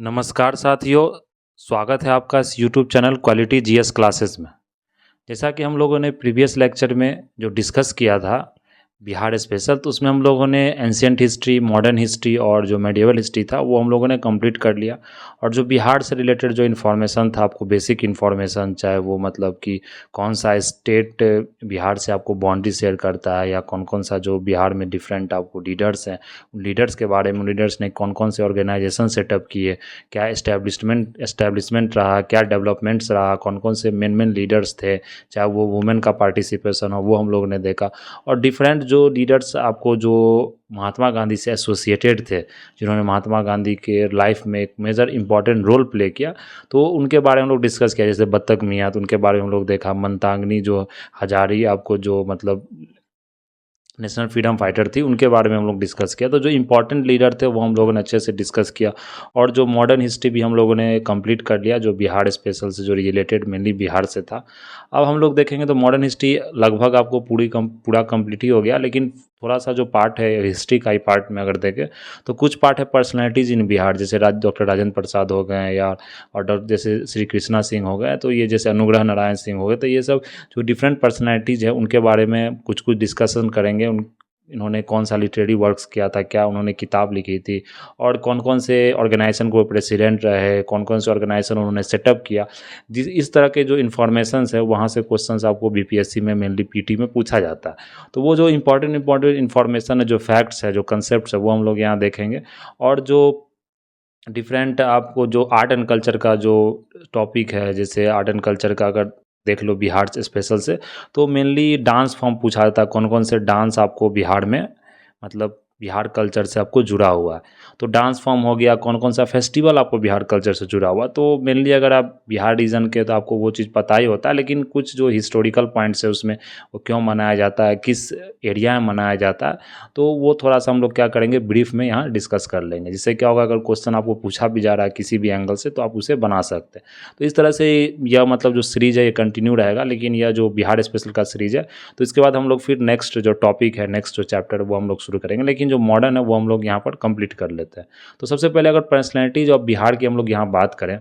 नमस्कार साथियों, स्वागत है आपका इस YouTube channel quality GS classes में। जैसा कि हम लोगों ने प्रीवियस लेक्चर में जो डिस्कस किया था बिहार स्पेशल, तो उसमें हम लोगों ने एंशियंट हिस्ट्री, मॉडर्न हिस्ट्री और जो मेडिवल हिस्ट्री था वो हम लोगों ने कंप्लीट कर लिया। और जो बिहार से रिलेटेड जो इन्फॉर्मेशन था, आपको बेसिक इन्फॉर्मेशन, चाहे वो मतलब कि कौन सा स्टेट बिहार से आपको बाउंड्री शेयर करता है, या कौन कौन सा जो बिहार में डिफरेंट आपको लीडर्स हैं, उन लीडर्स के बारे में, लीडर्स ने कौन कौन से ऑर्गेनाइजेशन सेटअप किए, क्या एस्टेब्लिशमेंट रहा, क्या डेवलपमेंट्स रहा, कौन कौन से मेन लीडर्स थे, चाहे वो वुमेन का पार्टिसिपेशन हो, वो हम लोग ने देखा। और डिफरेंट जो लीडर्स आपको जो महात्मा गांधी से एसोसिएटेड थे, जिन्होंने महात्मा गांधी के लाइफ में एक मेजर इंपॉर्टेंट रोल प्ले किया, तो उनके बारे में हम लोग डिस्कस किया। जैसे बत्तख मियाँ, तो उनके बारे में हम लोग देखा। मंतांगनी जो हजारी, आपको जो मतलब नेशनल फ्रीडम फाइटर थी, उनके बारे में हम लोग डिस्कस किया। तो जो इंपॉर्टेंट लीडर थे वो हम लोगों ने अच्छे से डिस्कस किया। और जो मॉडर्न हिस्ट्री भी हम लोगों ने कंप्लीट कर लिया, जो बिहार स्पेशल से जो रिलेटेड मेनली बिहार से था। अब हम लोग देखेंगे तो मॉडर्न हिस्ट्री लगभग आपको पूरा कंप्लीट ही हो गया, लेकिन थोड़ा सा जो पार्ट है हिस्ट्री का ही पार्ट में अगर देखें तो कुछ पार्ट है पर्सनैलिटीज़ इन बिहार, जैसे डॉक्टर राजेंद्र प्रसाद हो गए, या और जैसे श्री कृष्णा सिंह हो गए, तो ये जैसे अनुग्रह नारायण सिंह हो गए। तो ये सब जो डिफरेंट पर्सनैलिटीज़ है उनके बारे में कुछ कुछ डिस्कशन करेंगे। इन्होंने कौन सा लिटरेरी वर्क्स किया था, क्या उन्होंने किताब लिखी थी, और कौन कौन से ऑर्गेनाइजेशन को प्रेसिडेंट रहे, कौन कौन से ऑर्गेनाइजेशन उन्होंने सेटअप किया। जिस इस तरह के जो इन्फॉर्मेशंस है, वहाँ से क्वेश्चंस आपको बीपीएससी में मेनली पीटी में पूछा जाता है। तो वो जो इंपॉर्टेंट इन्फॉर्मेशन है, जो फैक्ट्स है, जो कंसेप्ट है, वो हम लोग यहाँ देखेंगे। और जो डिफरेंट आपको जो आर्ट एंड कल्चर का जो टॉपिक है, जैसे आर्ट एंड कल्चर का अगर देख लो बिहार स्पेशल से, तो मेनली डांस फॉर्म पूछा जाता है। कौन कौन से डांस आपको बिहार में मतलब बिहार कल्चर से आपको जुड़ा हुआ है, तो डांस फॉर्म हो गया। कौन कौन सा फेस्टिवल आपको बिहार कल्चर से जुड़ा हुआ, तो मेनली अगर आप बिहार रीजन के तो आपको वो चीज़ पता ही होता है, लेकिन कुछ जो हिस्टोरिकल पॉइंट्स है उसमें, वो क्यों मनाया जाता है, किस एरिया में मनाया जाता है, तो वो थोड़ा सा हम लोग क्या करेंगे, ब्रीफ में यहाँ डिस्कस कर लेंगे। जिससे क्या होगा, अगर क्वेश्चन आपको पूछा भी जा रहा है किसी भी एंगल से, तो आप उसे बना सकते हैं। तो इस तरह से यह मतलब जो सीरीज है ये कंटिन्यू रहेगा, लेकिन यह जो बिहार स्पेशल का सीरीज है, तो इसके बाद हम लोग फिर नेक्स्ट जो टॉपिक है, नेक्स्ट जो चैप्टर, वो हम लोग शुरू करेंगे। लेकिन जो मॉडर्न है वो हम लोग यहाँ पर कंप्लीट कर लेते हैं। तो सबसे पहले अगर पर्सनैलिटीज ऑफ बिहार की हम लोग यहाँ बात करें,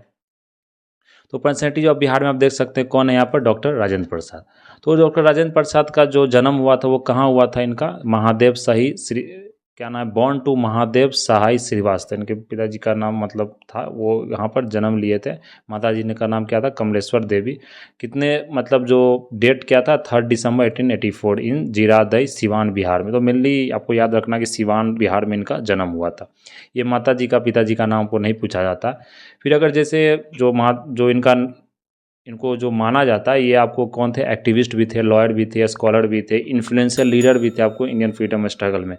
तो पर्सनैलिटीज ऑफ बिहार में आप देख सकते हैं कौन है यहाँ पर, डॉक्टर राजेंद्र प्रसाद। तो डॉक्टर राजेंद्र प्रसाद का जो जन्म हुआ था वो कहाँ हुआ था, इनका महादेव शाही श्री, क्या नाम है, बॉर्न टू महादेव सहाय श्रीवास्तव, इनके पिताजी का नाम मतलब था, वो यहाँ पर जन्म लिए थे। माता जी ने का नाम क्या था, कमलेश्वर देवी। कितने मतलब जो डेट क्या था, 3 दिसंबर 1884 इन जीरादई सिवान बिहार में। तो मेनली आपको याद रखना कि सिवान बिहार में इनका जन्म हुआ था। ये माता जी का पिताजी का नाम को नहीं पूछा जाता। फिर अगर जैसे जो इनको जो माना जाता है, ये आपको कौन थे, एक्टिविस्ट भी थे, लॉयर भी थे, स्कॉलर भी थे, इन्फ्लुएंशियल लीडर भी थे आपको इंडियन फ्रीडम स्ट्रगल में।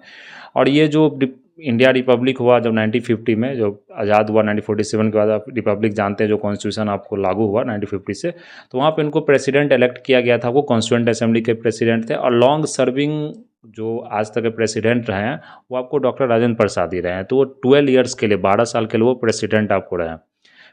और ये जो इंडिया रिपब्लिक हुआ जब 1950 में, जो आज़ाद हुआ 1947 के बाद, आप रिपब्लिक जानते हैं, जो कॉन्स्टिट्यूशन आपको लागू हुआ 1950 से, तो वहाँ पे इनको प्रेसिडेंट इलेक्ट किया गया था। वो कॉन्स्टिट्यूएंट असेंबली के प्रेसिडेंट थे। और लॉन्ग सर्विंग जो आज तक के प्रेसिडेंट रहे हैं वो आपको डॉक्टर राजेंद्र प्रसाद ही रहे हैं। तो वो 12 ईयर्स के लिए, 12 साल के लिए वो प्रेसिडेंट आपको रहे हैं।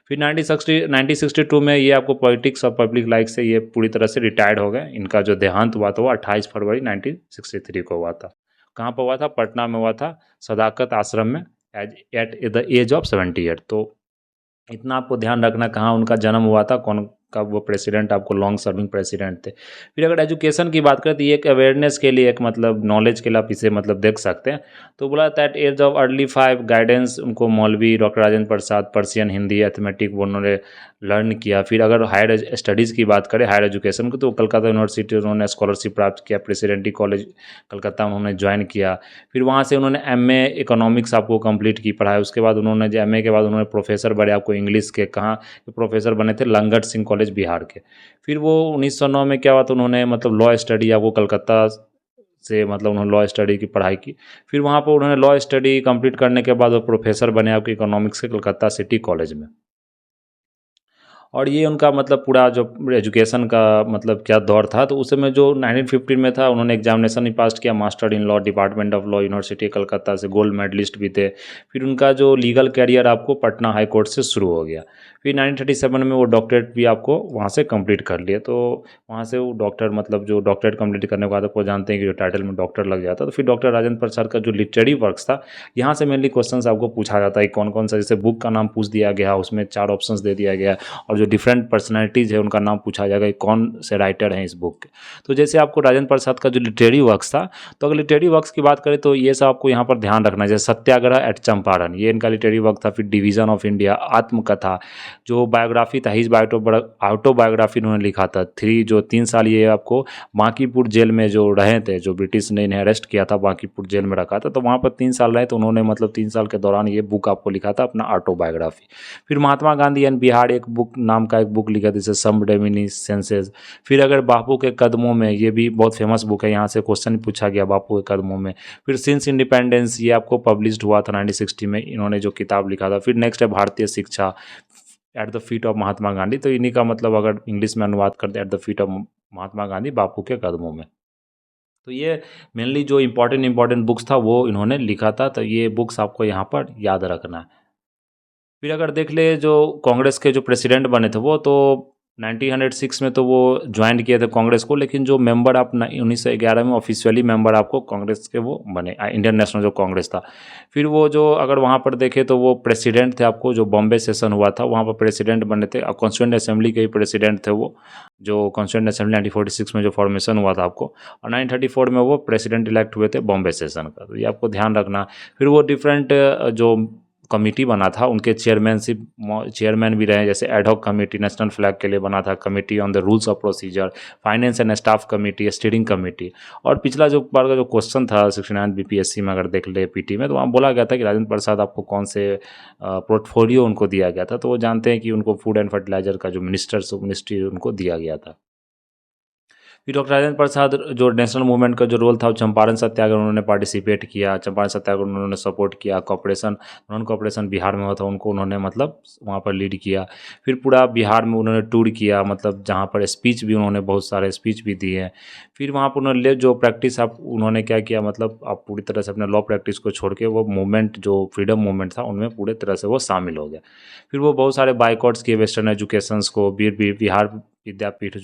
फिर 1962 में ये आपको पॉलिटिक्स और पब्लिक लाइफ से ये पूरी तरह से रिटायर्ड हो गए। इनका जो देहांत हुआ था वो 28 फरवरी 1963 को हुआ था। कहाँ पर हुआ था, पटना में हुआ था, सदाकत आश्रम में, एट द एज ऑफ 78। तो इतना आपको ध्यान रखना कहाँ उनका जन्म हुआ था, कौन का वो प्रेसिडेंट आपको लॉन्ग सर्विंग प्रेसिडेंट थे। फिर अगर एजुकेशन की बात करें तो ये एक अवेयरनेस के लिए, एक मतलब नॉलेज के लिए आप इसे मतलब देख सकते हैं। तो बोला that age of early 5 guidance उनको मौलवी doctor Rajendra Prasad Persian, Hindi, arithmetic वो उन्होंने लर्न किया। फिर अगर हायर स्टडीज़ की बात करें, हायर एजुकेशन को, तो कलकत्ता यूनिवर्सिटी उन्होंने स्कॉलरशिप प्राप्त किया, प्रेसिडेंटी कॉलेज कलकत्ता उन्होंने ज्वाइन किया। फिर वहाँ से उन्होंने एमए इकोनॉमिक्स आपको कंप्लीट की पढ़ाई। उसके बाद उन्होंने जो एमए के बाद उन्होंने प्रोफेसर बने आपको इंग्लिश के, कहाँ प्रोफेसर बने थे, लंगट सिंह कॉलेज बिहार के। फिर वो 1909 में क्या हुआ, तो उन्होंने मतलब लॉ स्टडी आपको कलकत्ता से मतलब उन्होंने लॉ स्टडी की पढ़ाई की। फिर वहाँ पर उन्होंने लॉ स्टडी कंप्लीट करने के बाद वो प्रोफेसर बने आपके इकोनॉमिक्स के कलकत्ता सिटी कॉलेज में। और ये उनका मतलब पूरा जो एजुकेशन का मतलब क्या दौर था, तो उस समय जो 1915 में था, उन्होंने एग्जामिनेशन ही पास किया, master in law, department of law, university Calcutta से, गोल्ड मेडलिस्ट भी थे। फिर उनका जो लीगल कैरियर आपको पटना हाई कोर्ट से शुरू हो गया। फिर 1937 में वो डॉक्टरेट भी आपको वहाँ से कंप्लीट कर लिए। तो वहाँ से वो डॉक्टर मतलब जो डॉक्टरेट कंप्लीट करने के बाद आपको जानते हैं कि जो टाइटल में डॉक्टर लग जाता है। तो फिर डॉक्टर राजेंद्र प्रसाद का जो लिटरेरी वर्क्स था, यहाँ से मेनली क्वेश्चंस आपको पूछा जाता है कौन कौन सा, जैसे बुक का नाम पूछ दिया गया, उसमें 4 ऑप्शंस दे दिया गया, और जो डिफरेंट पर्सनैलिटीज़ है उनका नाम पूछा जाएगा कि कौन से राइटर हैं इस बुक के। तो जैसे आपको राजेंद्र प्रसाद का जो लिटरेरी वर्क्स था, तो अगर लिटरेरी वर्क्स की बात करें तो ये सब आपको यहाँ पर ध्यान रखना है। जैसे सत्याग्रह एट चंपारण, ये इनका लिटरेरी वर्क था। फिर डिवीज़न ऑफ इंडिया, आत्मकथा, जो बायोग्राफी था, हिज ऑटोबायोग्राफी इन्होंने लिखा था। 3 साल ये आपको बांकीपुर जेल में जो रहे थे, जो ब्रिटिश ने इन्हें अरेस्ट किया था, बांकीपुर जेल में रखा था, तो वहाँ पर 3 साल रहे, तो उन्होंने मतलब 3 साल के दौरान ये बुक आपको लिखा था, अपना ऑटोबायोग्राफी। फिर महात्मा गांधी एंड बिहार एक बुक नाम का एक बुक लिखा था, जैसे सम रेमिनिसेंसेस। फिर अगर बापू के कदमों में, ये भी बहुत फेमस बुक है, यहाँ से क्वेश्चन पूछा गया बापू के कदमों में। फिर सिंस इंडिपेंडेंस, ये आपको पब्लिश्ड हुआ था 1960 में, इन्होंने जो किताब लिखा था। फिर नेक्स्ट है भारतीय शिक्षा, at the feet of Mahatma Gandhi, तो इन्हीं का मतलब अगर इंग्लिश में अनुवाद करते हैं, at the feet of Mahatma Gandhi, बापू के कदमों में। तो ये मेनली जो इम्पोर्टेंट बुक्स था वो इन्होंने लिखा था, तो ये बुक्स आपको यहाँ पर याद रखना है। फिर अगर देख ले जो कांग्रेस के जो प्रेसिडेंट बने थे, वो तो 1906 में तो वो ज्वाइन किए थे कांग्रेस को, लेकिन जो मेंबर आप 1911 में ऑफिशियली मेंबर आपको कांग्रेस के वो बने, इंडियन नेशनल जो कांग्रेस था। फिर वो जो अगर वहाँ पर देखें तो वो प्रेसिडेंट थे, आपको जो बॉम्बे सेशन हुआ था वहाँ पर प्रेसिडेंट बने थे, और कॉन्स्टिट्यूंट असेंबली के ही प्रेसिडेंट थे वो, जो कॉन्स्टिट्यूंट असेंबली 1946 में जो फॉर्मेशन हुआ था आपको, और 1934 में वो प्रेसिडेंट इलेक्ट हुए थे बॉम्बे सेशन का, तो ये आपको ध्यान रखना। फिर वो डिफरेंट जो कमेटी बना था, उनके चेयरमैन भी रहे, जैसे एडहॉक कमेटी नेशनल फ्लैग के लिए बना था, committee on the rules of procedure, finance and staff committee, steering committee. और पिछला जो बार का जो क्वेश्चन था 69 बीपीएससी में अगर देख ले पीटी में, तो वहाँ बोला गया था कि राजेंद्र प्रसाद आपको कौन से पोर्टफोलियो उनको दिया गया था, तो वो जानते हैं कि उनको फूड एंड फर्टिलाइजर का जो मिनिस्ट्री उनको दिया गया था। फिर डॉक्टर राजेंद्र प्रसाद जो नेशनल मूवमेंट का जो रोल था, वो चंपारण सत्याग्रह उन्होंने पार्टिसिपेट किया, चंपारण सत्याग्रह उन्होंने सपोर्ट किया, नॉन कॉपरेशन बिहार में हुआ था, उनको उन्होंने मतलब वहाँ पर लीड किया। फिर पूरा बिहार में उन्होंने टूर किया, मतलब जहाँ पर स्पीच भी उन्होंने बहुत सारे स्पीच भी दिए। फिर वहाँ पर उन्होंने जो प्रैक्टिस आप उन्होंने क्या किया, मतलब आप पूरी तरह से अपने लॉ प्रैक्टिस को छोड़ के वो मूवमेंट जो फ्रीडम मूवमेंट था उनमें पूरे तरह से वो शामिल हो गया। फिर वो बहुत सारे बाइकआउट्स किए वेस्टर्न एजुकेशंस को, बिहार विद्यापीठ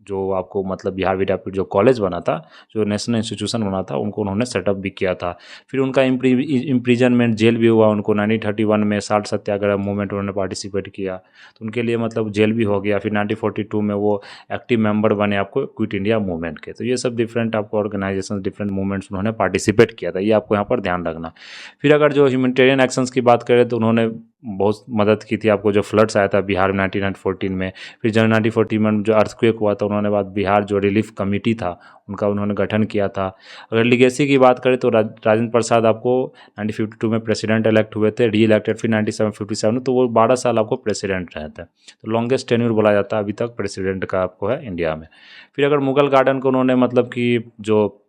जो आपको मतलब बिहार विद्यापीठ जो कॉलेज बना था, जो नेशनल इंस्टीट्यूशन बना था, उनको उन्होंने सेटअप भी किया था। फिर उनका इम्प्रीजनमेंट, जेल भी हुआ उनको 1931 में, साल्ट सत्याग्रह मूवमेंट उन्होंने पार्टिसिपेट किया, तो उनके लिए मतलब जेल भी हो गया। फिर 1942 में वो एक्टिव मेंबर बने आपको क्विट इंडिया मूवमेंट के। तो ये सब डिफरेंट आपको ऑर्गेनाइजेशन, डिफरेंट मूवमेंट्स उन्होंने पार्टिसिपेट किया था, ये आपको यहाँ पर ध्यान रखना। फिर अगर जो ह्यूमैनिटेरियन एक्शंस की बात करें तो उन्होंने बहुत मदद की थी आपको, जो फ्लड्स आया था बिहार में 1914 में। फिर जब 1914 में जो अर्थक्वेक हुआ था, उन्होंने बाद बिहार जो रिलीफ कमेटी था उनका उन्होंने गठन किया था। अगर लिगेसी की बात करें तो राजेंद्र प्रसाद आपको 1952 में प्रेसिडेंट इलेक्ट हुए थे, री इलेक्टेड फिर 1957 में, तो वो 12 साल आपको प्रेसिडेंट रहे थे, तो लॉन्गेस्ट टेन्यूर बोला जाता है अभी तक प्रेसिडेंट का आपको है इंडिया में। फिर अगर मुगल गार्डन को उन्होंने मतलब कि जो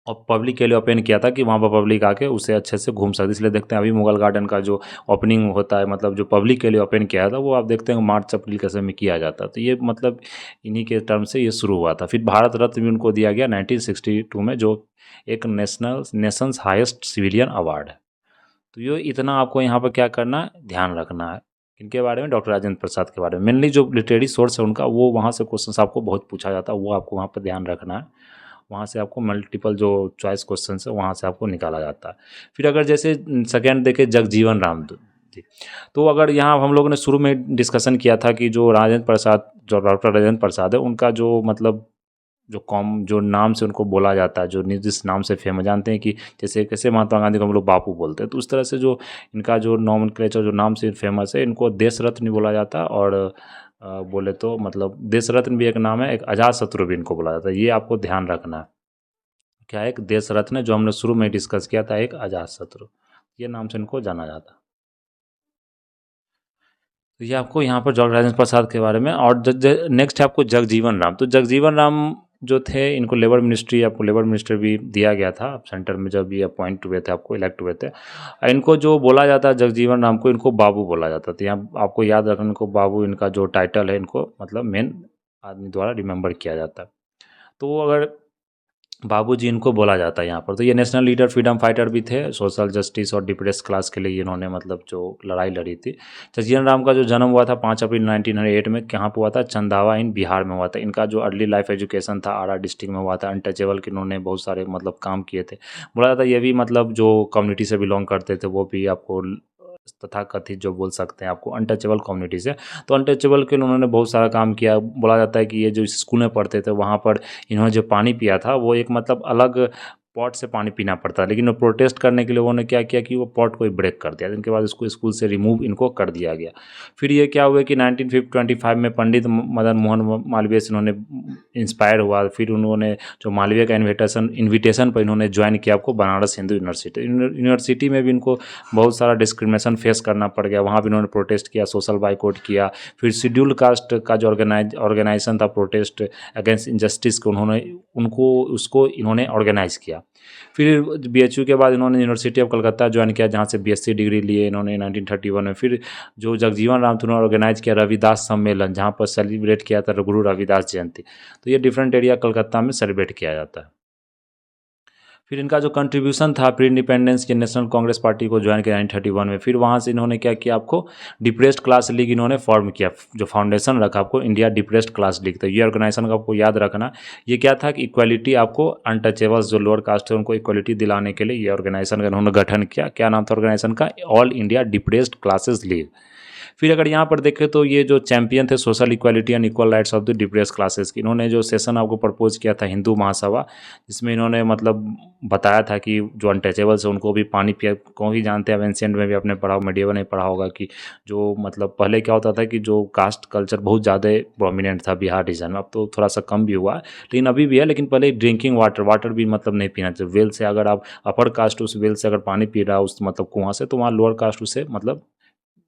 और पब्लिक के लिए ओपन किया था कि वहाँ पर पब्लिक आके उसे अच्छे से घूम सकती, इसलिए देखते हैं अभी मुगल गार्डन का जो ओपनिंग होता है, मतलब जो पब्लिक के लिए ओपन किया था, वो आप देखते हैं मार्च अप्रैल के समय में किया जाता है। तो ये मतलब इन्हीं के टर्म से ये शुरू हुआ था। फिर भारत रत्न भी उनको दिया गया 1962 में, जो एक नेशंस हाईएस्ट सिविलियन अवार्ड है। तो ये इतना आपको यहाँ पर क्या करना है, ध्यान रखना है। इनके बारे में, डॉक्टर राजेंद्र प्रसाद के बारे में, मेनली जो लिटरेरी सोर्स है उनका, वो वहाँ से क्वेश्चन आपको बहुत पूछा जाता है, वो आपको वहाँ पर ध्यान रखना है। वहाँ से आपको मल्टीपल जो चॉइस क्वेश्चन है वहाँ से आपको निकाला जाता है। फिर अगर जैसे सेकेंड देखें जगजीवन राम जी, तो अगर यहाँ हम लोगों ने शुरू में डिस्कशन किया था कि जो डॉक्टर राजेंद्र प्रसाद है, उनका जो मतलब जो नाम से उनको बोला जाता है, जो जिस नाम से फेमस, जानते हैं कि जैसे कैसे महात्मा गांधी को हम लोग बापू बोलते हैं, तो उस तरह से जो इनका जो नॉमेनक्लेचर जो नाम से फेमस है, इनको देश रत्न बोला जाता है, और बोले तो मतलब देश रत्न भी एक नाम है, एक अजात शत्रु भी इनको बोला जाता है, ये आपको ध्यान रखना है। क्या एक देश रत्न है, जो हमने शुरू में डिस्कस किया था, एक अजात शत्रु, ये नाम से इनको जाना जाता है। तो ये आपको यहाँ पर डॉक्टर राजेंद्र प्रसाद के बारे में। और नेक्स्ट है आपको जगजीवन राम। तो जगजीवन राम जो थे, इनको आपको लेबर मिनिस्टर भी दिया गया था सेंटर में, जब ये अपॉइंट हुए थे, आपको इलेक्ट हुए थे। इनको जो बोला जाता है जगजीवन राम को, इनको बाबू बोला जाता था। यहाँ आपको याद रखना, इनको बाबू, इनका जो टाइटल है, इनको मतलब मेन आदमी द्वारा रिमेंबर किया जाता है। तो अगर बाबूजी इनको बोला जाता है यहाँ पर। तो ये नेशनल लीडर, फ्रीडम फाइटर भी थे, सोशल जस्टिस और डिप्रेस क्लास के लिए इन्होंने मतलब जो लड़ाई लड़ी थी। जगजीवन राम का जो जन्म हुआ था 5 अप्रैल 1908 में, कहाँ पर हुआ था? चंदावा इन बिहार में हुआ था। इनका जो अर्ली लाइफ एजुकेशन था आरा डिस्ट्रिक्ट में हुआ था। अनटचेबल के इन्होंने बहुत सारे मतलब काम किए थे। बोला जाता है ये भी मतलब जो कम्युनिटी से बिलोंग करते थे वो भी आपको तथा कथित जो बोल सकते हैं आपको अनटचेबल कम्युनिटी से। तो अनटचेबल के लिए उन्होंने बहुत सारा काम किया। बोला जाता है कि ये जो स्कूल में पढ़ते थे वहाँ पर इन्होंने जो पानी पिया था वो एक मतलब अलग पॉट से पानी पीना पड़ता, लेकिन वो प्रोटेस्ट करने के लिए उन्होंने क्या किया कि वो पॉट को ही ब्रेक कर दिया। इनके बाद इसको स्कूल से रिमूव इनको कर दिया गया। फिर ये क्या हुआ कि 1925 में पंडित मदन मोहन मालवीय से इन्होंने इंस्पायर हुआ। फिर उन्होंने जो मालवीय का इन्विटेशन पर इन्होंने ज्वाइन किया आपको बनारस हिंदू यूनिवर्सिटी। यूनिवर्सिटी में भी इनको बहुत सारा डिस्क्रिमिनेशन फेस करना पड़ गया। वहाँ भी इन्होंने प्रोटेस्ट किया, सोशल बाइकआउट किया। फिर शेड्यूल कास्ट का जो ऑर्गेनाइजेशन था प्रोटेस्ट अगेंस्ट इनजस्टिस को उसको इन्होंने ऑर्गेनाइज किया। फिर बीएचयू के बाद इन्होंने यूनिवर्सिटी ऑफ कलकत्ता ज्वाइन किया, जहाँ से बीएससी डिग्री लिए इन्होंने 1931 में। फिर जो जगजीवन राम थे उन्होंने ऑर्गेनाइज किया रविदास सम्मेलन, जहाँ पर सेलिब्रेट किया था गुरु रविदास जयंती। तो ये डिफरेंट एरिया कलकत्ता में सेलिब्रेट किया जाता है। फिर इनका जो कंट्रीब्यूशन था प्री इंडिपेंडेंस के नेशनल कांग्रेस पार्टी को ज्वाइन किया 1931 में। फिर वहाँ से इन्होंने क्या किया आपको डिप्रेस्ड क्लास लीग इन्होंने फॉर्म किया, जो फाउंडेशन रखा आपको इंडिया डिप्रेस्ड क्लास लीग। तो ये ऑर्गेनाइजेशन का आपको याद रखना, ये क्या था कि इक्वालिटी आपको अनटचेबल्स जो लोअर कास्ट है उनको इक्वालिटी दिलाने के लिए ये ऑर्गेनाइजेशन का इन्होंने गठन किया। क्या नाम था ऑर्गेनाइजेशन का? All India depressed classes league. फिर अगर यहाँ पर देखें तो ये जो चैंपियन थे social equality and equal rights of the depress classes की, इन्होंने जो सेशन आपको प्रपोज किया था हिंदू महासभा, जिसमें इन्होंने मतलब बताया था कि जो अनटचेबल्स है उनको भी पानी पिया को ही जानते हैं। एंशिएंट में भी आपने पढ़ा, मेडिएवल में पढ़ा होगा कि जो मतलब पहले क्या होता था कि जो कास्ट कल्चर बहुत ज़्यादा प्रोमिनेंट था बिहार रीजन में। अब तो थोड़ा सा कम भी हुआ है लेकिन अभी भी है। लेकिन पहले ड्रिंकिंग वाटर भी मतलब नहीं पीना चाहिए वेल से। अगर आप अपर कास्ट उस वेल से अगर पानी पी रहा है उस मतलब कुआं से, तो वहाँ लोअर कास्ट उसे मतलब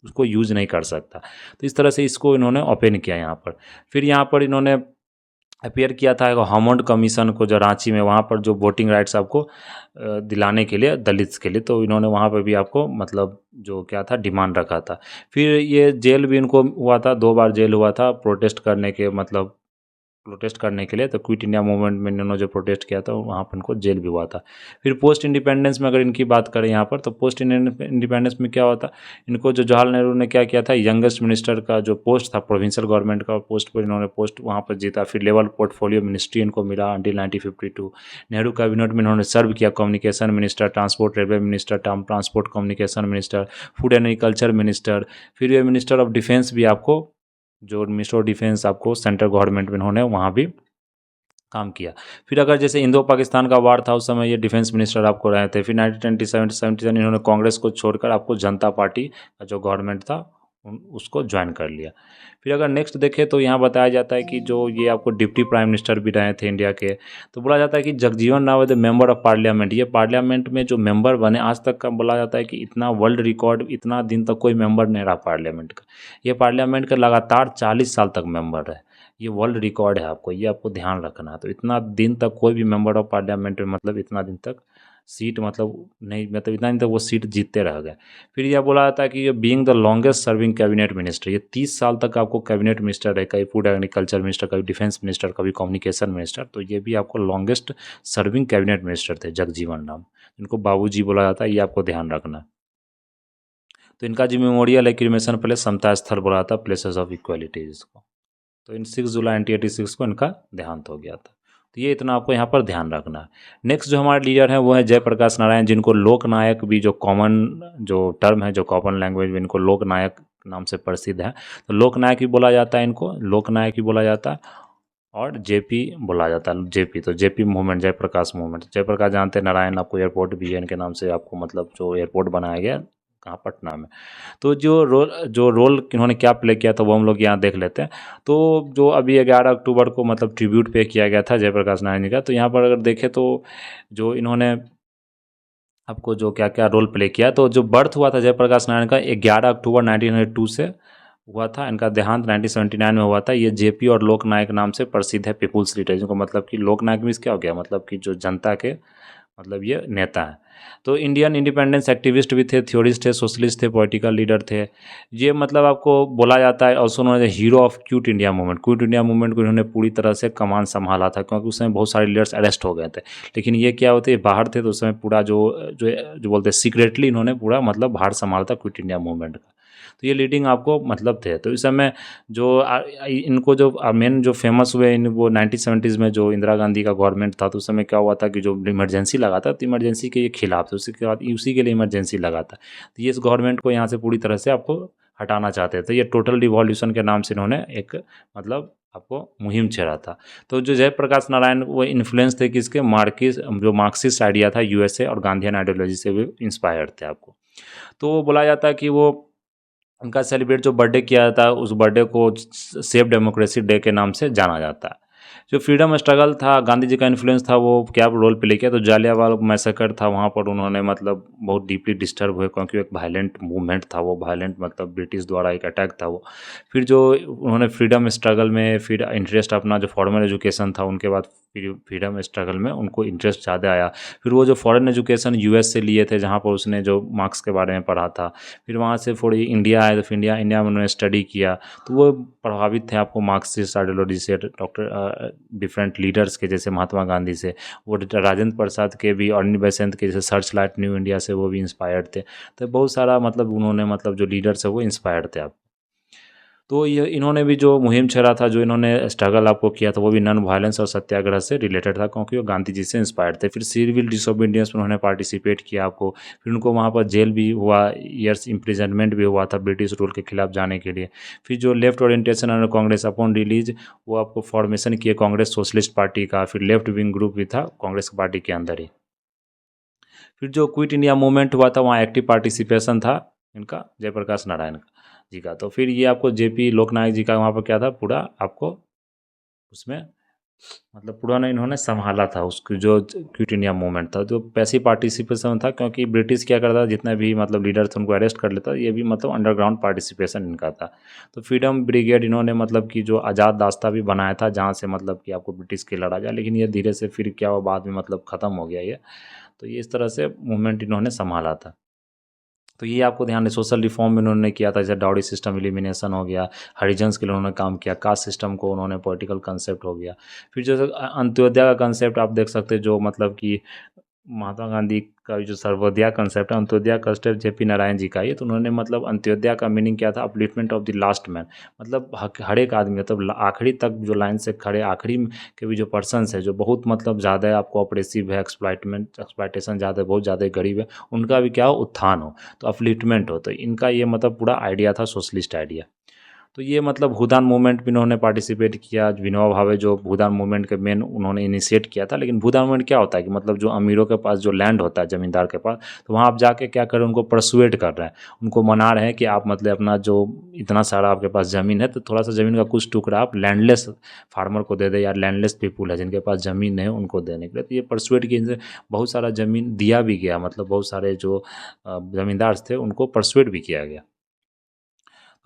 उसको यूज़ नहीं कर सकता। तो इस तरह से इसको इन्होंने ओपन किया यहाँ पर। फिर यहाँ पर इन्होंने अपेयर किया था हार्मोंड कमीशन को जो रांची में, वहाँ पर जो वोटिंग राइट्स आपको दिलाने के लिए दलित्स के लिए, तो इन्होंने वहाँ पर भी आपको मतलब जो क्या था डिमांड रखा था। फिर ये जेल भी इनको हुआ था, 2 बार जेल हुआ था प्रोटेस्ट करने के लिए। तो क्विट इंडिया मूवमेंट में इन्होंने जो प्रोटेस्ट किया था वहाँ पर इनको जेल भी हुआ था। फिर पोस्ट इंडिपेंडेंस में अगर इनकी बात करें यहाँ पर, तो पोस्ट इंडिपेंडेंस में क्या हुआ था, इनको जो जवाहरलाल नेहरू ने क्या किया था, यंगेस्ट मिनिस्टर का जो पोस्ट था प्रोविंशियल गवर्नमेंट का पोस्ट पर इन्होंने पोस्ट वहाँ पर जीता। फिर लेवल पोर्टफोलियो मिनिस्ट्री इनको मिला अंटिल 1952। नेहरू कैबिनेट में इन्होंने सर्व किया, communication minister, transport railway minister, transport communication minister, food and agriculture minister. फिर ये मिनिस्टर ऑफ डिफेंस भी आपको, जो मिनिस्टर ऑफ डिफेंस आपको सेंट्रल गवर्नमेंट में इन्होंने वहाँ भी काम किया। फिर अगर जैसे इंडो पाकिस्तान का वार था उस समय ये डिफेंस मिनिस्टर आपको रहे थे। फिर 1977 इन्होंने कांग्रेस को छोड़कर आपको जनता पार्टी का जो गवर्नमेंट था उसको ज्वाइन कर लिया। फिर अगर नेक्स्ट देखें तो यहाँ बताया जाता है कि जो ये आपको डिप्टी प्राइम मिनिस्टर भी रहे थे इंडिया के। तो बोला जाता है कि Jagjivan Ram the member of parliament, ये पार्लियामेंट में जो मेंबर बने आज तक का बोला जाता है कि इतना वर्ल्ड रिकॉर्ड, इतना दिन तक कोई मेंबर नहीं रहा पार्लियामेंट का। ये पार्लियामेंट का लगातार 40 साल तक मेंबर है। ये वर्ल्ड रिकॉर्ड है आपको, ये आपको ध्यान रखना है। तो इतना दिन तक कोई भी मेंबर ऑफ पार्लियामेंट में मतलब इतना दिन तक सीट मतलब नहीं, मतलब इतना दिन तक वो सीट जीतते रह गए। फिर यह बोला जाता है कि ये being the longest serving cabinet minister, ये 30 साल तक आपको कैबिनेट मिनिस्टर है, कभी फूड एग्रीकल्चर मिनिस्टर, कभी डिफेंस मिनिस्टर, कभी कम्युनिकेशन मिनिस्टर। तो ये भी आपको लॉन्गेस्ट सर्विंग कैबिनेट मिनिस्टर थे जगजीवन राम, इनको बाबूजी बोला जाता है, ये आपको ध्यान रखना। तो इनका जो मेमोरियल है क्रिमेशन प्लेस, समता स्थल बोला जाता है, प्लेसेस ऑफ इक्वालिटी जिसको। तो इन 6 जुलाई 1986 को इनका देहांत हो गया था। तो ये इतना आपको यहाँ पर ध्यान रखना है। नेक्स्ट जो हमारे लीडर हैं वो है जयप्रकाश नारायण, जिनको लोकनायक भी जो कॉमन जो टर्म है, जो कॉमन लैंग्वेज में इनको लोकनायक नाम से प्रसिद्ध है। तो लोकनायक भी बोला जाता है, इनको लोकनायक भी बोला जाता है और जेपी बोला जाता है। जेपी तो JP movement, Jayaprakash movement. Jayaprakash जानते हैं, नारायण आपको एयरपोर्ट भी है इनके नाम से, आपको मतलब जो एयरपोर्ट बनाया गया कहाँ, पटना में। तो जो रोल इन्होंने क्या प्ले किया था वो हम लोग यहाँ देख लेते हैं। तो जो अभी 11 अक्टूबर को मतलब ट्रिब्यूट पे किया गया था जयप्रकाश नारायण जी का, तो यहाँ पर अगर देखें तो जो इन्होंने आपको जो क्या क्या रोल प्ले किया, तो जो बर्थ हुआ था जयप्रकाश नारायण का 11 अक्टूबर 1902 से हुआ था। इनका देहांत 1979 में हुआ था। ये जेपी और लोकनायक नाम से प्रसिद्ध है, पीपुल्स लीडर, जिनको मतलब कि लोकनायक मीन्स क्या हो गया, मतलब कि जो जनता के मतलब ये नेता हैं। तो इंडियन इंडिपेंडेंस एक्टिविस्ट भी थे, थ्योरिस्ट थे, सोशलिस्ट थे, पॉलिटिकल लीडर थे। ये मतलब आपको बोला जाता है, और उन्होंने hero of quit India movement, quit India movement को इन्होंने पूरी तरह से कमान संभाला था, क्योंकि उस समय बहुत सारे लीडर्स अरेस्ट हो गए थे। लेकिन ये क्या होते, बाहर थे, तो उस समय पूरा जो जो जो बोलते हैं सीक्रेटली इन्होंने पूरा मतलब भार संभाला था क्विट इंडिया मूवमेंट का। तो ये लीडिंग आपको मतलब थे। तो इस समय जो इनको जो मेन जो फेमस हुए इन वो 1970s में जो इंदिरा गांधी का गवर्नमेंट था, तो उस समय क्या हुआ था कि जो इमरजेंसी लगा था, तो इमरजेंसी के ये खिलाफ थे, उसके बाद उसी के लिए इमरजेंसी लगा था। तो ये इस गवर्नमेंट को यहाँ से पूरी तरह से आपको हटाना चाहते थे। ये टोटल रिवॉल्यूशन के नाम से इन्होंने एक मतलब आपको मुहिम छेड़ा था। तो जो जयप्रकाश नारायण वो इन्फ्लुएंस थे किसके, मार्क्सिस्ट आइडिया था यूएसए और गांधीयन आइडियोलॉजी से भी इंस्पायर्ड थे आपको। तो वो बोला जाता है कि वो उनका सेलिब्रेट जो बर्थडे किया जाता है, उस बर्थडे को सेफ डेमोक्रेसी डे के नाम से जाना जाता है। जो फ्रीडम स्ट्रगल था, गांधी जी का इन्फ्लुएंस था, वो क्या रोल प्ले किया, तो जालियांवाला मैसेकर था, वहाँ पर उन्होंने मतलब बहुत डीपली डिस्टर्ब हुए, क्योंकि एक वायलेंट मूवमेंट था वो, वायलेंट मतलब ब्रिटिश द्वारा एक अटैक था वो। फिर जो उन्होंने फ्रीडम स्ट्रगल में फिर इंटरेस्ट अपना जो फॉर्मल एजुकेशन था, उनके बाद फिर फ्रीडम स्ट्रगल में उनको इंटरेस्ट ज़्यादा आया। फिर वो जो फॉरेन एजुकेशन यूएस से लिए थे, जहाँ पर उसने जो मार्क्स के बारे में पढ़ा था, फिर वहाँ से थोड़ी इंडिया आए, तो फिर इंडिया में उन्होंने स्टडी किया, तो वो प्रभावित थे आपको मार्क्सिस्ट आइडियोलॉजी से, डॉक्टर डिफरेंट लीडर्स के, जैसे महात्मा गांधी से, वो राजेंद्र प्रसाद के भी, अरविंद बेसेंत के, जैसे सर्च लाइट न्यू इंडिया से वो भी इंस्पायर्ड थे। तो बहुत सारा मतलब उन्होंने मतलब जो लीडर्स है वो इंस्पायर्ड थे आप। तो ये इन्होंने भी जो मुहिम छेड़ा था, जो इन्होंने स्ट्रगल आपको किया था, वो भी नॉन वायलेंस और सत्याग्रह से रिलेटेड था, क्योंकि वो गांधी जी से इंस्पायर्ड थे। फिर सिविल डिसोबीडियंस में उन्होंने पार्टिसिपेट किया आपको। फिर उनको वहाँ पर जेल भी हुआ, ईयर्स इम्प्रिजनमेंट भी हुआ था ब्रिटिश रूल के खिलाफ जाने के लिए। फिर जो लेफ्ट ओरिएंटेशन और कांग्रेस अपॉन रिलीज, वो आपको फॉर्मेशन किए कांग्रेस सोशलिस्ट पार्टी का, फिर लेफ्ट विंग ग्रुप भी था कांग्रेस पार्टी के अंदर ही। फिर जो क्विट इंडिया मूवमेंट हुआ था, वहाँ एक्टिव पार्टिसिपेशन था इनका, जयप्रकाश नारायण जी का। तो फिर ये आपको जेपी लोकनायक जी का वहाँ पर क्या था, पूरा आपको उसमें मतलब पूरा ने इन्होंने संभाला था उसकी जो क्विट इंडिया मूवमेंट था, जो पैसिव पार्टिसिपेशन था, क्योंकि ब्रिटिश क्या करता था, जितने भी मतलब लीडर थे उनको अरेस्ट कर लेता, ये भी मतलब अंडरग्राउंड पार्टिसिपेशन इनका था। तो फ्रीडम ब्रिगेड इन्होंने मतलब कि जो आज़ाद रास्ता भी बनाया था, जहाँ से मतलब कि आपको ब्रिटिश के लड़ा जाए, लेकिन ये धीरे से फिर क्या हुआ बाद में मतलब ख़त्म हो गया ये। तो ये इस तरह से मूवमेंट इन्होंने संभाला था। तो ये आपको ध्यान है, सोशल रिफॉर्म में उन्होंने किया था, जैसे डाउरी सिस्टम एलिमिनेशन हो गया, हरिजन्स के लिए उन्होंने काम किया, कास्ट सिस्टम को उन्होंने पॉलिटिकल कंसेप्ट हो गया। फिर जैसे अंत्योदय का कंसेप्ट आप देख सकते हैं, जो मतलब कि महात्मा गांधी का जो सर्वोदय कंसेप्ट है, अंत्योदय कंसेप्ट जेपी नारायण जी का ये, तो उन्होंने मतलब अंत्योदय का मीनिंग क्या था, upliftment of the last man, मतलब हर एक आदमी, मतलब आखिरी तक जो लाइन से खड़े आखिरी के भी जो पर्सनस है, जो बहुत मतलब ज़्यादा है आपको ऑपरेसिव है, एक्सप्लाइटेशन ज़्यादा है, बहुत ज़्यादा गरीब है, उनका भी क्या हो, उत्थान हो, तो अपलिफ्टमेंट हो। तो इनका ये मतलब पूरा आइडिया था, सोशलिस्ट आइडिया। तो ये मतलब भूदान मूवमेंट भी इन्होंने पार्टिसिपेट किया। विनोबा भावे जो भूदान मूवमेंट के मेन उन्होंने इनिशिएट किया था। लेकिन भूदान मूवमेंट क्या होता है कि मतलब जो अमीरों के पास जो लैंड होता है, ज़मींदार के पास, तो वहाँ आप जाके क्या कर रहे हैं, उनको परसुएट कर रहे हैं, उनको मना रहे हैं कि आप मतलब अपना जो इतना सारा आपके पास ज़मीन है, तो थोड़ा सा ज़मीन का कुछ टुकड़ा आप लैंडलेस फार्मर को दे दें, या लैंडलेस पीपुल है जिनके पास ज़मीन नहीं है उनको देने के लिए। तो ये परसुएट की इनसे बहुत सारा ज़मीन दिया भी गया, मतलब बहुत सारे जो ज़मींदार थे उनको परसुएट भी किया गया।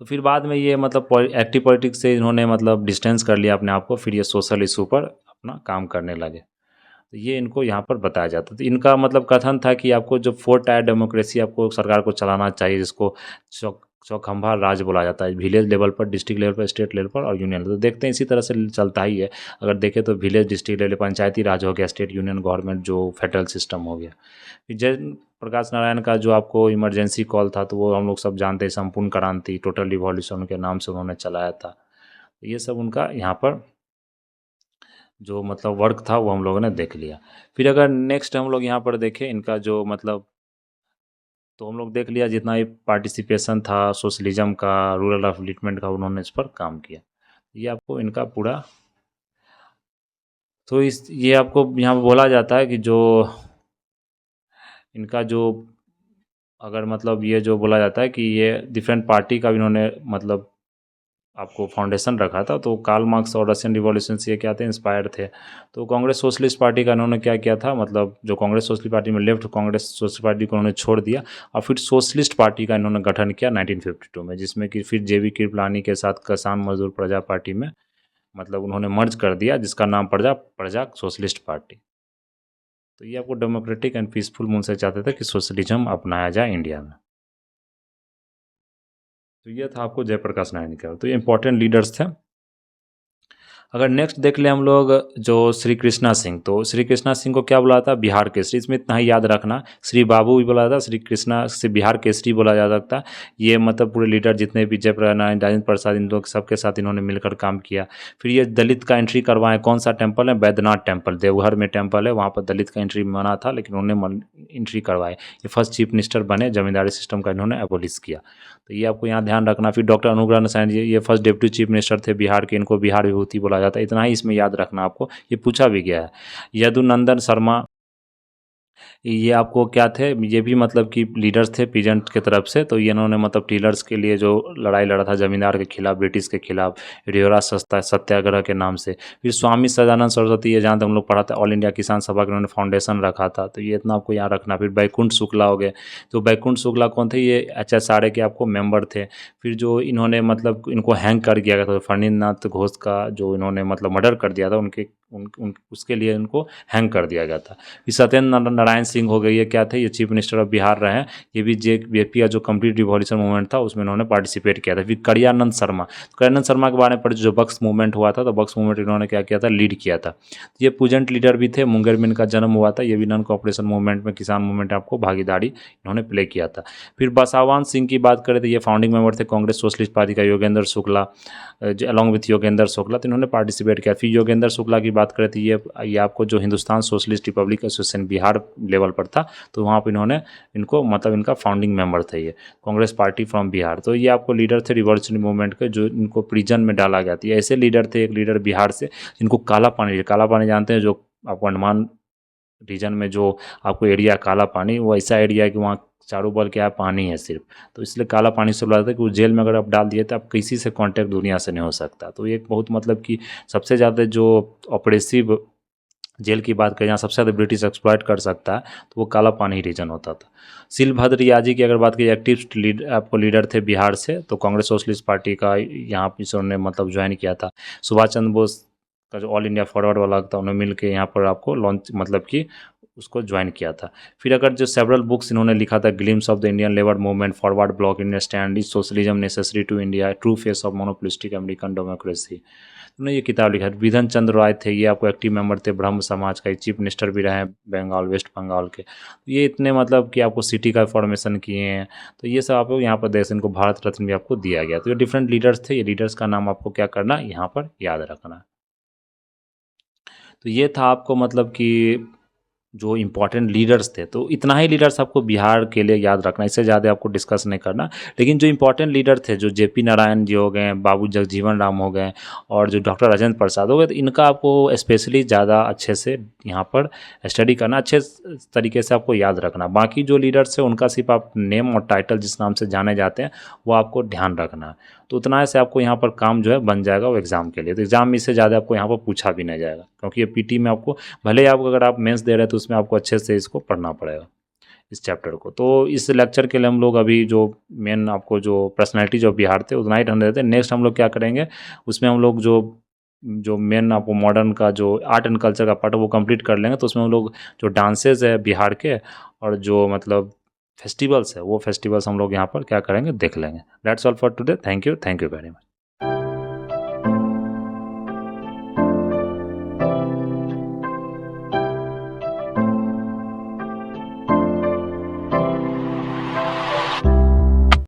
तो फिर बाद में ये मतलब एक्टिव पॉलिटिक्स से इन्होंने मतलब डिस्टेंस कर लिया अपने आप को, फिर ये सोशल इशू पर अपना काम करने लगे। तो ये इनको यहाँ पर बताया जाता है। तो इनका मतलब कथन था कि आपको जो 4 टायर डेमोक्रेसी आपको सरकार को चलाना चाहिए, जिसको चौखंबा राज बोला जाता है, विलेज लेवल पर, डिस्ट्रिक्ट लेवल पर, स्टेट लेवल पर और यूनियन। तो देखते हैं इसी तरह से चलता ही है। अगर देखें तो विलेज, डिस्ट्रिक्ट लेवल, पंचायती राज हो गया, स्टेट, यूनियन गवर्नमेंट, जो फेडरल सिस्टम हो गया। फिर जय प्रकाश नारायण का जो आपको इमरजेंसी कॉल था, तो वो हम लोग सब जानते हैं, संपूर्ण क्रांति, टोटल रिवॉल्यूशन के नाम से उन्होंने चलाया था। तो ये सब उनका यहाँ पर जो मतलब वर्क था वो हम लोगों ने देख लिया। फिर अगर नेक्स्ट हम लोग यहाँ पर देखें इनका जो मतलब, तो हम लोग देख लिया जितना भी पार्टिसिपेशन था सोशलिज्म का, रूरल अपलिफ्टमेंट का, उन्होंने इस पर काम किया। ये आपको इनका पूरा, तो इस ये आपको यहाँ पर बोला जाता है कि जो इनका जो अगर मतलब ये जो बोला जाता है कि ये डिफरेंट पार्टी का भी इन्होंने मतलब आपको फाउंडेशन रखा था। तो कार्ल मार्क्स और रशियन रिवॉल्यूशन से ये क्या थे, इंस्पायर थे। तो कांग्रेस सोशलिस्ट पार्टी का इन्होंने क्या किया था, मतलब जो कांग्रेस सोशलिस्ट पार्टी में लेफ्ट कांग्रेस सोशलिस्ट पार्टी को उन्होंने छोड़ दिया, और फिर सोशलिस्ट पार्टी का इन्होंने गठन किया 1952 में, जिसमें कि फिर जेबी कृपलानी के साथ किसान मजदूर प्रजा पार्टी में मतलब उन्होंने मर्ज कर दिया, जिसका नाम प्रजा प्रजा सोशलिस्ट पार्टी। तो ये आपको डेमोक्रेटिक एंड पीसफुल मूव से चाहते थे कि सोशलिज्म अपनाया जाए इंडिया में। तो ये था आपको जयप्रकाश नारायण का, तो ये इंपॉर्टेंट लीडर्स थे। अगर नेक्स्ट देख ले हम लोग जो श्री कृष्णा सिंह, तो श्री कृष्णा सिंह को क्या बोला था, बिहार केसरी। इसमें इतना ही याद रखना, श्री बाबू भी बोला था, श्री कृष्णा से बिहार केसरी बोला जा सकता है। ये मतलब पूरे लीडर जितने भी जयप्रकाश नारायण, राजेंद्र प्रसाद, इन लोग सबके साथ इन्होंने मिलकर काम किया। फिर ये दलित का एंट्री करवाए, कौन सा टेम्पल है, बैद्यनाथ टेम्पल, देवघर में टेम्पल है, वहाँ पर दलित का एंट्री मना था, लेकिन उन्होंने एंट्री करवाए। ये फर्स्ट चीफ मिनिस्टर बने, जमींदारी सिस्टम का इन्होंने एबोलिश किया। तो ये आपको यहाँ ध्यान रखना। फिर डॉक्टर अनुग्रह नारायण जी, ये फर्स्ट डिप्टी चीफ मिनिस्टर थे बिहार के, इनको बिहार विभूति बोला जाता है। इतना ही इसमें याद रखना आपको, ये पूछा भी गया है। यदुनंदन शर्मा, ये आपको क्या थे, ये भी मतलब कि लीडर्स थे पीजेंट के तरफ से। तो ये इन्होंने मतलब टीलर्स के लिए जो लड़ाई लड़ा था जमींदार के खिलाफ, ब्रिटिश के खिलाफ, रेरा सत्याग्रह के नाम से। फिर स्वामी सदानंद सरस्वती, ये जहाँ तक हम लोग पढ़ा था, ऑल इंडिया किसान सभा के उन्होंने फाउंडेशन रखा था। तो ये इतना आपको यहाँ रखना। फिर बैकुंठ शुक्ला हो गए, तो बैकुंठ शुक्ला कौन थे, ये HSRA के आपको मेंबर थे। फिर जो इन्होंने मतलब इनको हैंग कर दिया गया था, फणिंद्रनाथ घोष का जो इन्होंने मतलब मर्डर कर दिया था, उसके लिए इनको हैंग कर दिया गया था। फिर सत्येंद्र नारायण सिंह हो गई, ये क्या थे, ये चीफ मिनिस्टर ऑफ बिहार रहे हैं। ये भी JPA का जो कंप्लीट रिवॉल्यूशन मूवमेंट था उसमें इन्होंने पार्टिसिपेट किया था। फिर करियानंद शर्मा, करियानंद शर्मा के बारे में पढ़े, जो बक्स मूवमेंट हुआ था, तो बक्स मूवमेंट इन्होंने क्या किया था, लीड किया था। ये पूजेंट लीडर भी थे, मुंगेर में इनका जन्म हुआ था। ये भी नॉन कॉपरेशन मूवमेंट में, किसान मूवमेंट आपको भागीदारी इन्होंने प्ले किया था। फिर बसावान सिंह की बात करें तो ये फाउंडिंग मेंबर थे कांग्रेस सोशलिस्ट पार्टी का, योगेंद्र शुक्ला, अलॉन्ग विथ योगेंद्र शुक्ला, तो इन्होंने पार्टिसिपेट किया। फिर योगेंद्र शुक्ला की बात करें तो ये आपको जो Hindustan socialist Republic association Bihar level पर था, तो वहाँ पर इन्होंने इनको मतलब इनका फाउंडिंग मेंबर थे, ये कांग्रेस पार्टी फ्रॉम बिहार। तो ये आपको लीडर थे रिवॉल्यूशनरी मूवमेंट के, जो इनको प्रिजन में डाला गया था। ये ऐसे लीडर थे, एक लीडर बिहार से जिनको काला पानी जानते हैं, जो आपको अंडमान रीजन में जो आपको एरिया काला पानी, वो ऐसा एरिया है कि वहाँ चारों बगल क्या है, पानी है सिर्फ। तो इसलिए काला पानी से बुलाते हैं कि वो जेल में अगर आप डाल दिए तो आप किसी से कांटेक्ट दुनिया से नहीं हो सकता। तो ये एक बहुत मतलब कि सबसे ज़्यादा जो ऑपरेसिव जेल की बात करें, जहाँ सबसे ज़्यादा ब्रिटिश एक्सप्लॉइट कर सकता है, तो वो काला पानी रीजन होता था। शिलभद्र याजी की अगर बात करें, एक्टिव आपको लीडर थे बिहार से, तो कांग्रेस सोशलिस्ट पार्टी का यहाँ पर इन्होंने मतलब ज्वाइन किया था। सुभाष चंद्र बोस का जो ऑल इंडिया फॉरवर्ड वाला था, उन्होंने मिल के यहाँ पर आपको लॉन्च मतलब कि उसको ज्वाइन किया था। फिर अगर जो सेवरल बुक्स इन्होंने लिखा था, glimpse of the Indian labour movement, forward bloc, India stand, is socialism necessary to India, true face of monopolistic American democracy, उन्होंने ये किताब लिखा है। विधन चंद्र राय थे, ये आपको एक्टिव मेंबर थे ब्रह्म समाज का, चीफ मिनिस्टर भी रहे हैं बंगाल, वेस्ट बंगाल के। ये इतने मतलब कि आपको सिटी का फॉर्मेशन किए हैं। तो ये सब आपको यहाँ पर देश, इनको भारत रत्न भी आपको दिया गया। तो ये डिफरेंट लीडर्स थे, ये लीडर्स का नाम आपको क्या करना, यहाँ पर याद रखना। तो ये था आपको मतलब कि जो इम्पोर्टेंट लीडर्स थे, तो इतना ही लीडर्स आपको बिहार के लिए याद रखना, इससे ज़्यादा आपको डिस्कस नहीं करना। लेकिन जो इम्पोर्टेंट लीडर थे, जो JP नारायण जी हो गए, बाबू जगजीवन राम हो गए, और जो डॉक्टर राजेंद्र प्रसाद हो गए, तो इनका आपको स्पेशली ज़्यादा अच्छे से यहाँ पर स्टडी करना, अच्छे तरीके से आपको याद रखना। बाकी जो लीडर्स है उनका सिर्फ आप नेम और टाइटल जिस नाम से जाने जाते हैं वो आपको ध्यान रखना। तो उतना से आपको यहाँ पर काम जो है बन जाएगा वो एग्ज़ाम के लिए। तो एग्ज़ाम में इससे ज़्यादा आपको यहाँ पर पूछा भी नहीं जाएगा, क्योंकि ये PT में आपको, भले आप अगर आप मेंस दे रहे हैं तो उसमें आपको अच्छे से इसको पढ़ना पड़ेगा, इस चैप्टर को। तो इस लेक्चर के लिए हम लोग अभी जो मेन आपको जो पर्सनैलिटी जो बिहार थे उतना ही रहने देते हैं। नेक्स्ट हम लोग क्या करेंगे, उसमें हम लोग जो मेन आपको मॉडर्न का जो आर्ट एंड कल्चर का पार्ट है वो कंप्लीट कर लेंगे। तो उसमें हम लोग जो डांसेज है बिहार के और जो मतलब फेस्टिवल्स है, वो फेस्टिवल्स हम लोग यहाँ पर क्या करेंगे, देख लेंगे। That's all for today. Thank you very much.